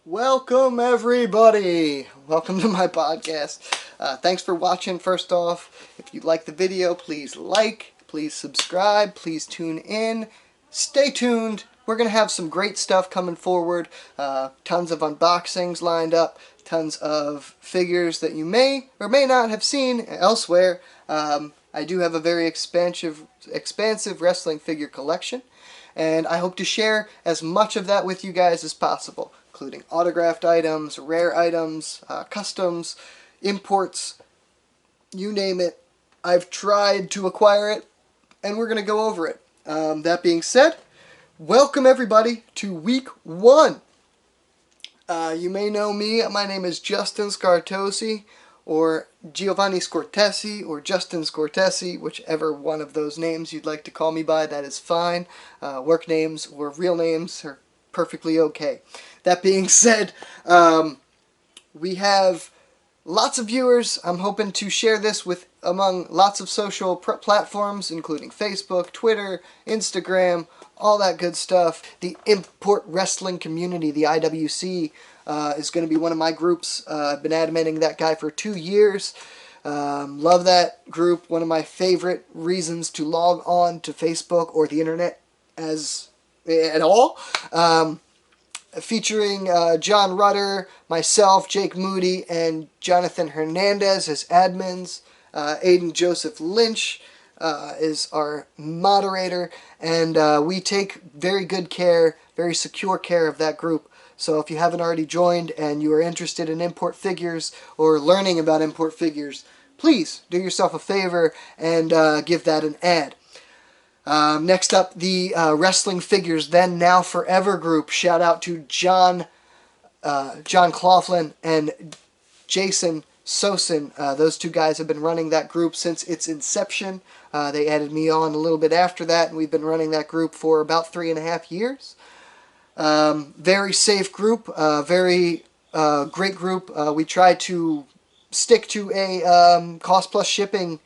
Welcome everybody! Welcome to my podcast. Thanks for watching first off. If you like the video, please like, please subscribe, please tune in. Stay tuned. We're going to have some great stuff coming forward. Tons of unboxings lined up. Tons of figures that you may or may not have seen elsewhere. I do have a very expansive wrestling figure collection. And I hope to share as much of that with you guys as possible, including autographed items, rare items, customs, imports, you name it. I've tried to acquire it, and we're going to go over it. That being said, welcome everybody to week 1. You may know me. My name is Justin Scartocci, or Giovanni Scortesi, or Justin Scortesi, whichever one of those names you'd like to call me by, that is fine. Work names or real names are perfectly okay. That being said, we have lots of viewers. I'm hoping to share this with among lots of social platforms, including Facebook, Twitter, Instagram, all that good stuff. The import wrestling community, the IWC, is going to be one of my groups. I've been adminning that guy for 2 years. Love that group. One of my favorite reasons to log on to Facebook or the internet at all. Featuring John Rutter, myself, Jake Moody, and Jonathan Hernandez as admins. Aiden Joseph Lynch is our moderator, and we take very good care, very secure care of that group. So if you haven't already joined and you are interested in import figures or learning about import figures, please do yourself a favor and give that an ad. Next up, the Wrestling Figures Then Now Forever group. Shout out to John Claflin and Jason Sosin. Those two guys have been running that group since its inception. They added me on a little bit after that, and we've been running that group for about 3.5 years. Very safe group, very great group. We try to stick to a cost plus shipping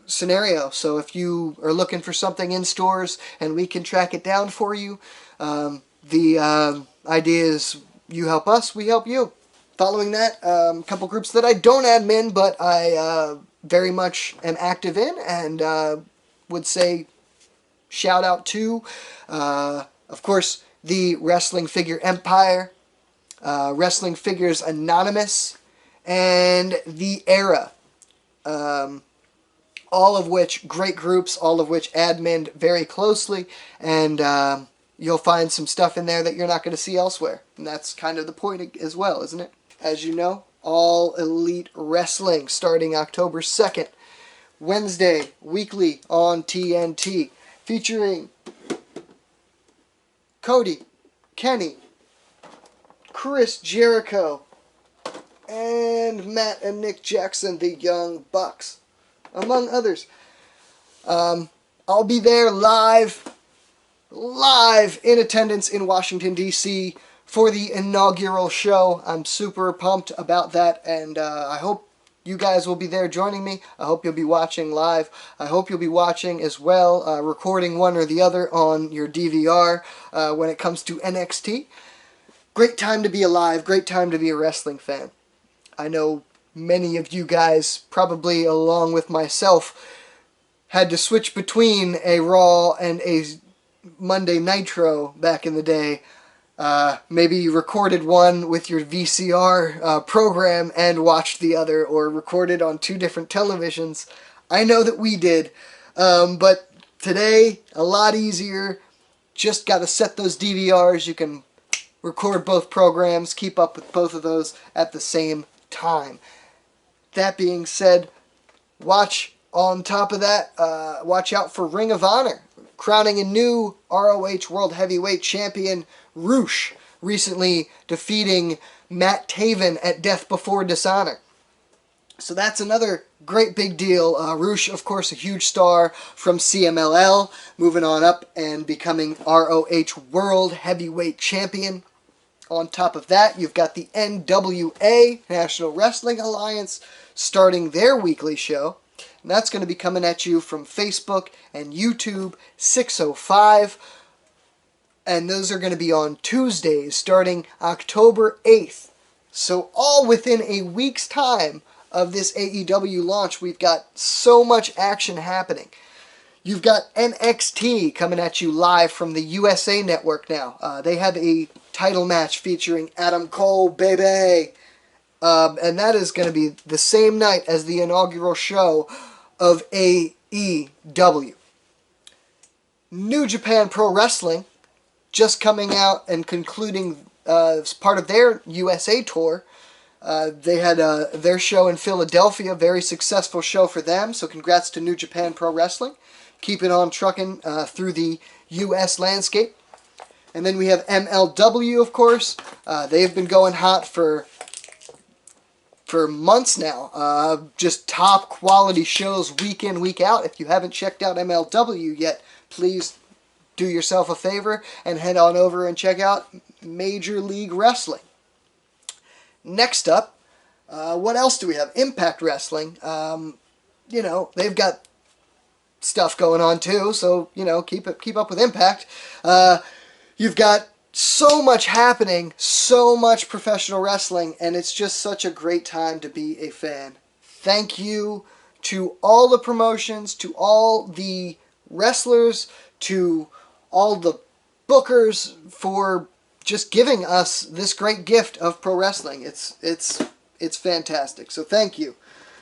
scenario. So if you are looking for something in stores and we can track it down for you, the idea is you help us, we help you. Following that, a couple groups that I don't admin, but I very much am active in, and would say shout out to, of course, the Wrestling Figure Empire, Wrestling Figures Anonymous, and The Era. All of which great groups, all of which admin very closely, and you'll find some stuff in there that you're not going to see elsewhere. And that's kind of the point as well, isn't it? As you know, All Elite Wrestling starting October 2nd, Wednesday, weekly on TNT, featuring Cody, Kenny, Chris Jericho, and Matt and Nick Jackson, the Young Bucks, among others. I'll be there live in attendance in Washington, D.C. for the inaugural show. I'm super pumped about that, and I hope you guys will be there joining me. I hope you'll be watching live. I hope you'll be watching as well, recording one or the other on your DVR when it comes to NXT. Great time to be alive. Great time to be a wrestling fan. I know many of you guys, probably along with myself, had to switch between a Raw and a Monday Nitro back in the day. Maybe you recorded one with your VCR program and watched the other, or recorded on 2 different televisions. I know that we did, but today, a lot easier. Just got to set those DVRs. You can record both programs, keep up with both of those at the same time. That being said, on top of that, watch out for Ring of Honor, crowning a new ROH World Heavyweight Champion, Roosh, recently defeating Matt Taven at Death Before Dishonor. So that's another great big deal. Roosh, of course, a huge star from CMLL, moving on up and becoming ROH World Heavyweight Champion. On top of that, you've got the NWA, National Wrestling Alliance, starting their weekly show. And that's going to be coming at you from Facebook and YouTube, 6:05. And those are going to be on Tuesdays starting October 8th. So all within a week's time of this AEW launch, we've got so much action happening. You've got NXT coming at you live from the USA Network now. They have a title match featuring Adam Cole, baby. And that is going to be the same night as the inaugural show of AEW. New Japan Pro Wrestling just coming out and concluding as part of their USA tour. They had their show in Philadelphia, very successful show for them, so congrats to New Japan Pro Wrestling. Keeping on trucking through the US landscape. And then we have MLW, of course. They've been going hot for months now. Just top quality shows week in, week out. If you haven't checked out MLW yet, please do yourself a favor and head on over and check out Major League Wrestling. Next up, what else do we have? Impact Wrestling. You know, they've got stuff going on too, so, you know, keep up with Impact. You've got so much happening, so much professional wrestling, and it's just such a great time to be a fan. Thank you to all the promotions, to all the wrestlers, to all the bookers for just giving us this great gift of pro wrestling. It's fantastic. So thank you.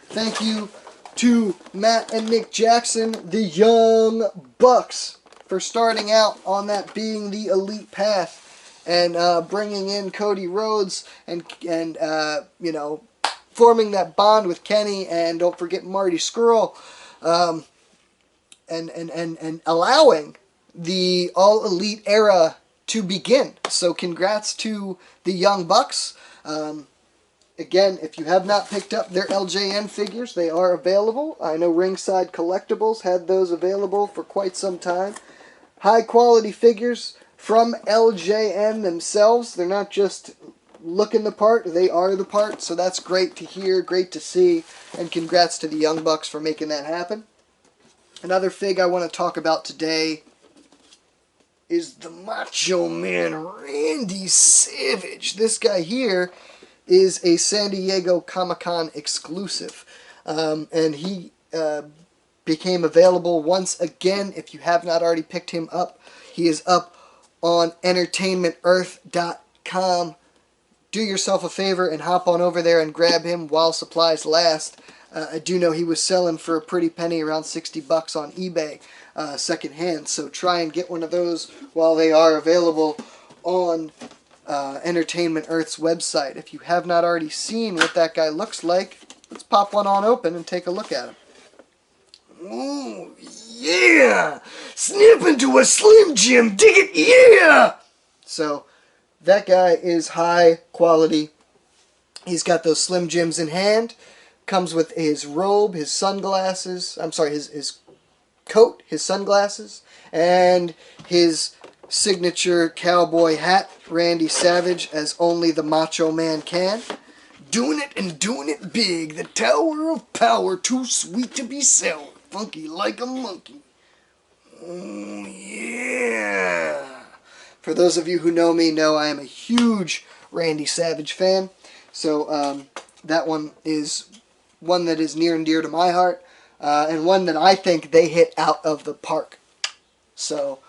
Thank you to Matt and Nick Jackson, the Young Bucks, for starting out on that being the elite path and bringing in Cody Rhodes and you know, forming that bond with Kenny, and don't forget Marty Scurll, and allowing the All Elite era to begin. So congrats to the Young Bucks. Again, if you have not picked up their LJN figures, they are available. I know Ringside Collectibles had those available for quite some time. High quality figures from LJN themselves. They're not just looking the part, they are the part. So that's great to hear, great to see, and congrats to the Young Bucks for making that happen. Another fig I want to talk about today is the Macho Man Randy Savage. This guy here is a San Diego Comic-Con exclusive. And he became available once again. If you have not already picked him up, he is up on entertainmentearth.com. Do yourself a favor and hop on over there and grab him while supplies last. I do know he was selling for a pretty penny, around $60 on eBay, secondhand. So try and get one of those while they are available on Entertainment Earth's website. If you have not already seen what that guy looks like, let's pop one on open and take a look at him. Ooh, yeah! Snip into a Slim Jim, dig it, yeah! So, that guy is high quality. He's got those Slim Jims in hand. Comes with his robe, his sunglasses, his coat, his sunglasses, and his signature cowboy hat, Randy Savage, as only the Macho Man can. Doing it and doing it big. The Tower of Power, too sweet to be sour. Funky like a monkey. Oh, yeah. For those of you who know me, know I am a huge Randy Savage fan. So that one is one that is near and dear to my heart. And one that I think they hit out of the park. So,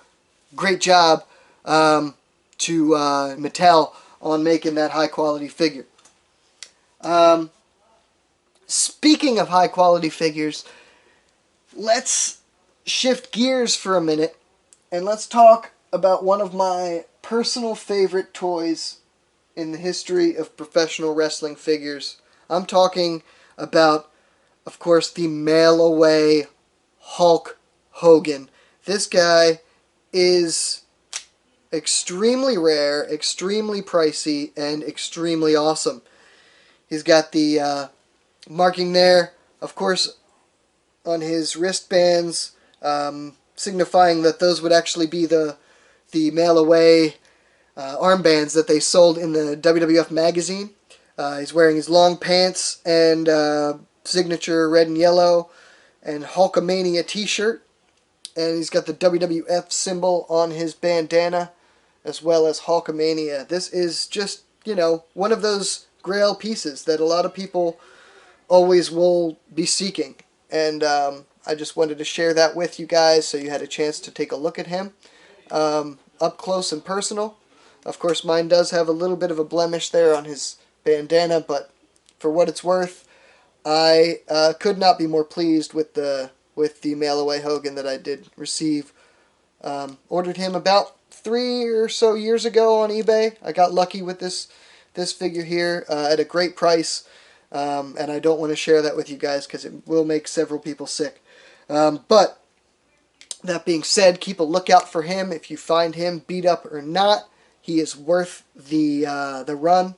great job to Mattel on making that high quality figure. Speaking of high quality figures, let's shift gears for a minute and let's talk about one of my personal favorite toys in the history of professional wrestling figures. I'm talking about, of course, the mail-away Hulk Hogan. This guy is extremely rare, extremely pricey, and extremely awesome. He's got the marking there, of course, on his wristbands, signifying that those would actually be the mail-away armbands that they sold in the WWF magazine. He's wearing his long pants and signature red and yellow and Hulkamania t-shirt. And he's got the WWF symbol on his bandana. as well as Hulkamania. This is just, you know, one of those grail pieces that a lot of people always will be seeking. And I just wanted to share that with you guys so you had a chance to take a look at him up close and personal. Of course, mine does have a little bit of a blemish there on his bandana, but for what it's worth, I could not be more pleased with the mail-away Hogan that I did receive. Ordered him about 3 or so years ago on eBay. I got lucky with this figure here at a great price, and I don't want to share that with you guys because it will make several people sick. But that being said, keep a lookout for him. If you find him beat up or not, he is worth the run.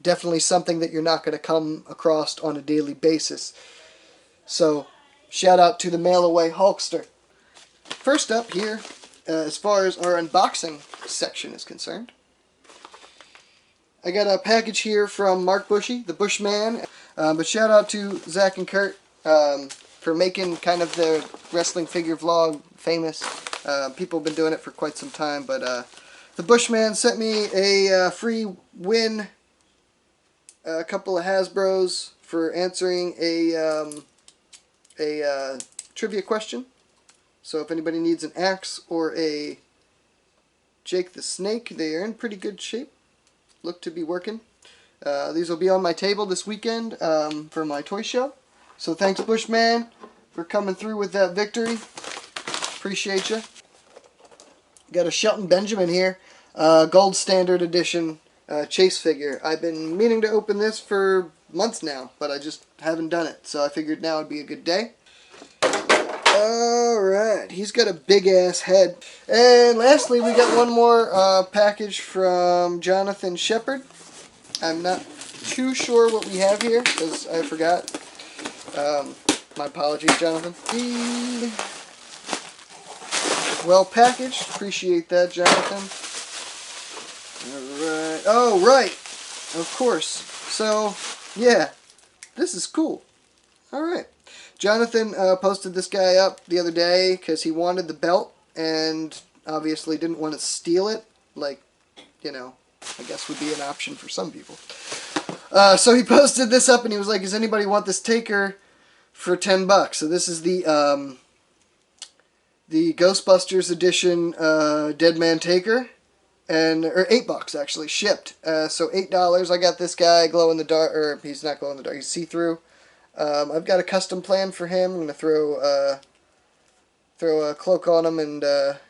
Definitely something that you're not going to come across on a daily basis. So, shout out to the mail-away Hulkster. First up here, as far as our unboxing section is concerned, I got a package here from Mark Bushy, the Bushman. But shout out to Zach and Kurt for making kind of the wrestling figure vlog famous. People have been doing it for quite some time, but the Bushman sent me a free win, a couple of Hasbros for answering a trivia question. So if anybody needs an axe or a Jake the Snake, they are in pretty good shape. Look to be working. These will be on my table this weekend for my toy show. So thanks, Bushman, for coming through with that victory. Appreciate you. Got a Shelton Benjamin here, Gold Standard Edition chase figure. I've been meaning to open this for months now, but I just haven't done it. So I figured now would be a good day. Alright, he's got a big-ass head. And lastly, we got one more package from Jonathan Shepard. I'm not too sure what we have here, because I forgot. My apologies, Jonathan. Well packaged. Appreciate that, Jonathan. Alright. Oh, right. Of course. So, yeah. This is cool. Alright. Jonathan posted this guy up the other day because he wanted the belt and obviously didn't want to steal it. Like, you know, I guess would be an option for some people. So he posted this up and he was like, does anybody want this Taker for $10? So this is the Ghostbusters edition Dead Man Taker. Or $8 actually, shipped. So $8. I got this guy glow in the dark, or he's not glow in the dark, he's see-through. I've got a custom plan for him. I'm going to throw a cloak on him and,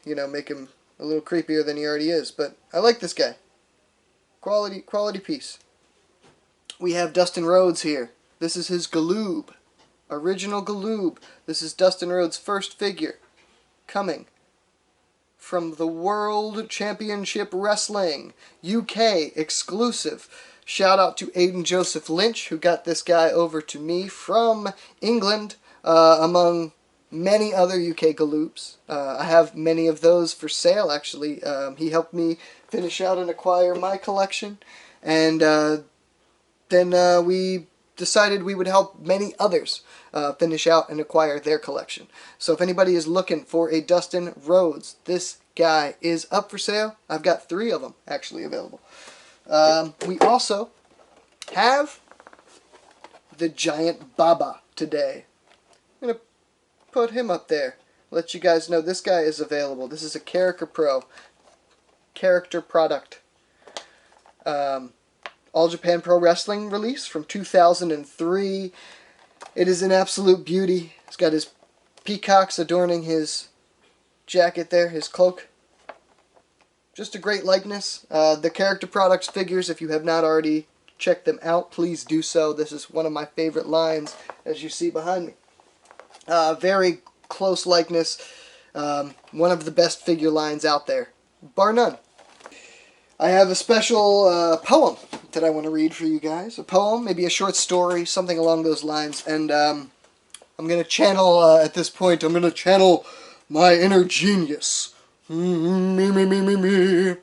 you know, make him a little creepier than he already is. But I like this guy. Quality piece. We have Dustin Rhodes here. This is his Galoob. Original Galoob. This is Dustin Rhodes' first figure. Coming from the World Championship Wrestling. UK exclusive. Shout out to Aiden Joseph Lynch, who got this guy over to me from England, among many other UK Galoobs. I have many of those for sale, actually. He helped me finish out and acquire my collection, and then we decided we would help many others finish out and acquire their collection. So if anybody is looking for a Dustin Rhodes, this guy is up for sale. I've got 3 of them actually available. We also have the Giant Baba today. I'm going to put him up there. Let you guys know this guy is available. This is a character product. All Japan Pro Wrestling release from 2003. It is an absolute beauty. He's got his peacocks adorning his jacket there, his cloak. Just a great likeness. The character products figures, if you have not already checked them out, please do so. This is one of my favorite lines, as you see behind me. Very close likeness. One of the best figure lines out there, bar none. I have a special poem that I want to read for you guys. A poem, maybe a short story, something along those lines. And I'm going to channel, at this point, I'm going to channel my inner genius. Me,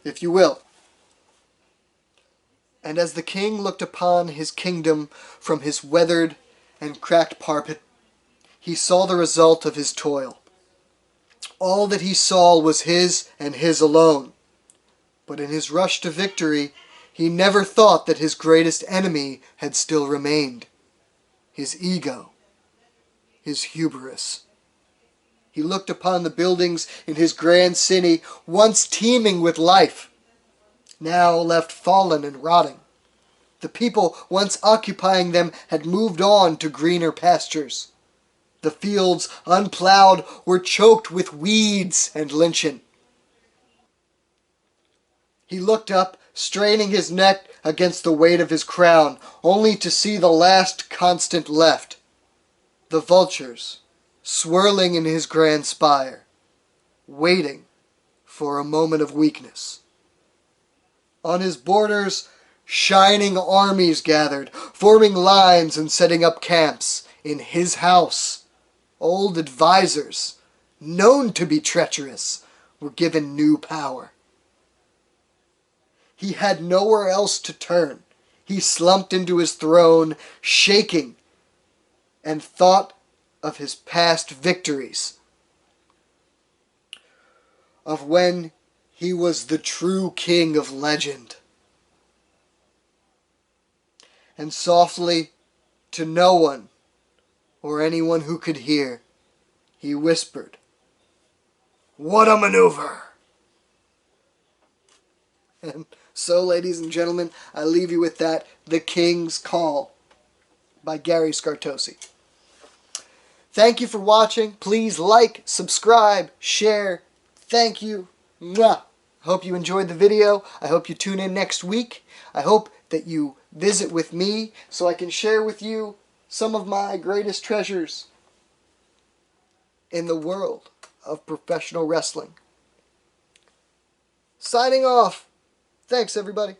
if you will. And as the king looked upon his kingdom from his weathered and cracked parpet, he saw the result of his toil. All that he saw was his and his alone. But in his rush to victory, he never thought that his greatest enemy had still remained. His ego. His hubris. He looked upon the buildings in his grand city, once teeming with life, now left fallen and rotting. The people once occupying them had moved on to greener pastures. The fields, unplowed, were choked with weeds and lichen. He looked up, straining his neck against the weight of his crown, only to see the last constant left. The vultures, swirling in his grand spire, waiting for a moment of weakness. On his borders, shining armies gathered, forming lines and setting up camps. In his house, old advisors, known to be treacherous, were given new power. He had nowhere else to turn. He slumped into his throne, shaking, and thought of his past victories, of when he was the true king of legend. And softly, to no one or anyone who could hear, he whispered, "What a maneuver!" And so, ladies and gentlemen, I leave you with that, The King's Call by Gary Scartocci. Thank you for watching. Please like, subscribe, share. Thank you. Mwah. Hope you enjoyed the video. I hope you tune in next week. I hope that you visit with me so I can share with you some of my greatest treasures in the world of professional wrestling. Signing off. Thanks, everybody.